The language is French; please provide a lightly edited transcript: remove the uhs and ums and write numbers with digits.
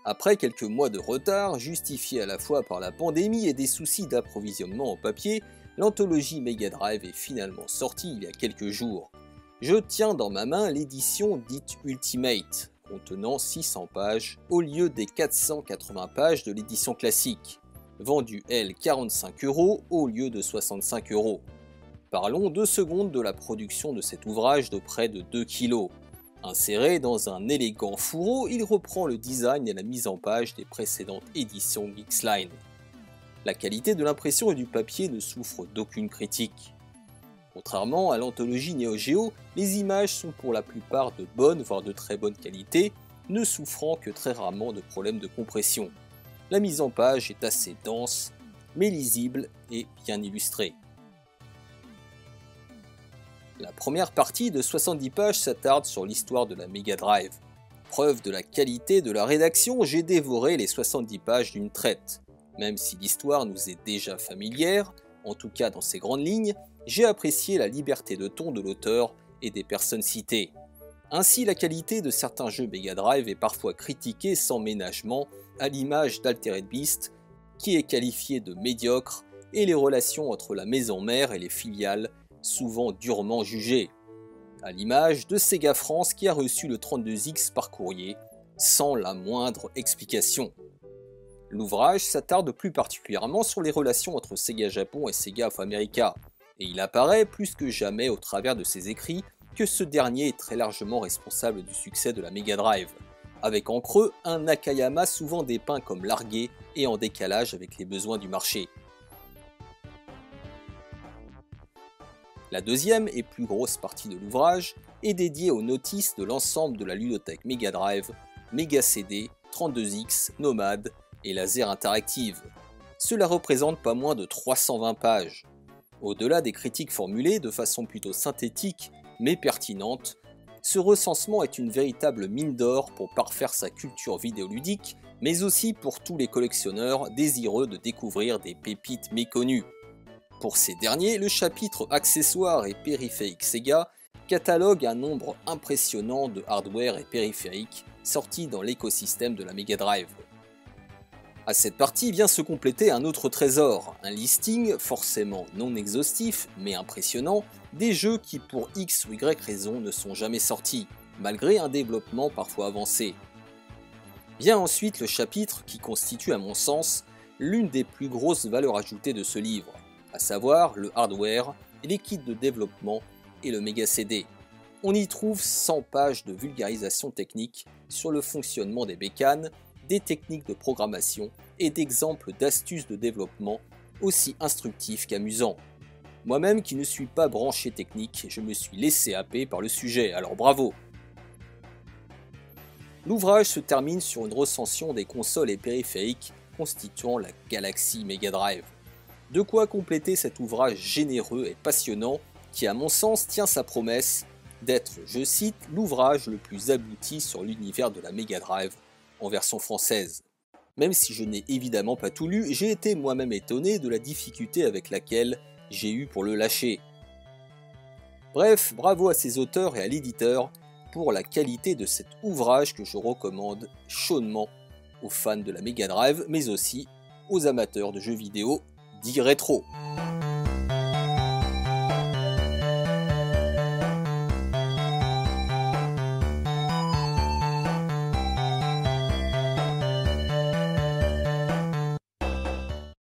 Après quelques mois de retard, justifiés à la fois par la pandémie et des soucis d'approvisionnement en papier, l'anthologie Mega Drive est finalement sortie il y a quelques jours. Je tiens dans ma main l'édition dite Ultimate, contenant 600 pages au lieu des 480 pages de l'édition classique, vendue elle 45 € au lieu de 65 €. Parlons 2 secondes de la production de cet ouvrage de près de 2 kg. Inséré dans un élégant fourreau, il reprend le design et la mise en page des précédentes éditions Geeksline. La qualité de l'impression et du papier ne souffre d'aucune critique. Contrairement à l'anthologie Neo Geo, les images sont pour la plupart de bonne voire de très bonne qualité, ne souffrant que très rarement de problèmes de compression. La mise en page est assez dense, mais lisible et bien illustrée. La première partie de 70 pages s'attarde sur l'histoire de la Mega Drive. Preuve de la qualité de la rédaction, j'ai dévoré les 70 pages d'une traite. Même si l'histoire nous est déjà familière, en tout cas dans ses grandes lignes, j'ai apprécié la liberté de ton de l'auteur et des personnes citées. Ainsi, la qualité de certains jeux Mega Drive est parfois critiquée sans ménagement, à l'image d'Altered Beast, qui est qualifié de médiocre, et les relations entre la maison mère et les filiales, souvent durement jugées. À l'image de Sega France qui a reçu le 32X par courrier, sans la moindre explication. L'ouvrage s'attarde plus particulièrement sur les relations entre Sega Japon et Sega of America, et il apparaît plus que jamais au travers de ses écrits que ce dernier est très largement responsable du succès de la Mega Drive, avec en creux un Nakayama souvent dépeint comme largué et en décalage avec les besoins du marché. La deuxième et plus grosse partie de l'ouvrage est dédiée aux notices de l'ensemble de la ludothèque Mega Drive, Mega CD, 32X, Nomad et Laser Interactive. Cela représente pas moins de 320 pages. Au-delà des critiques formulées de façon plutôt synthétique mais pertinente, ce recensement est une véritable mine d'or pour parfaire sa culture vidéoludique, mais aussi pour tous les collectionneurs désireux de découvrir des pépites méconnues. Pour ces derniers, le chapitre accessoires et périphériques Sega catalogue un nombre impressionnant de hardware et périphériques sortis dans l'écosystème de la Mega Drive. À cette partie vient se compléter un autre trésor, un listing forcément non exhaustif mais impressionnant des jeux qui pour X ou Y raison ne sont jamais sortis, malgré un développement parfois avancé. Vient ensuite le chapitre qui constitue à mon sens l'une des plus grosses valeurs ajoutées de ce livre, à savoir le hardware, les kits de développement et le Mega CD. On y trouve 100 pages de vulgarisation technique sur le fonctionnement des bécanes, des techniques de programmation et d'exemples d'astuces de développement aussi instructifs qu'amusants. Moi-même qui ne suis pas branché technique, je me suis laissé happer par le sujet, alors bravo! L'ouvrage se termine sur une recension des consoles et périphériques constituant la galaxie Mega Drive. De quoi compléter cet ouvrage généreux et passionnant qui à mon sens tient sa promesse d'être, je cite, l'ouvrage le plus abouti sur l'univers de la Mega Drive en version française. Même si je n'ai évidemment pas tout lu, j'ai été moi-même étonné de la difficulté avec laquelle j'ai eu pour le lâcher. Bref, bravo à ses auteurs et à l'éditeur pour la qualité de cet ouvrage que je recommande chaudement aux fans de la Mega Drive, mais aussi aux amateurs de jeux vidéo dits rétro.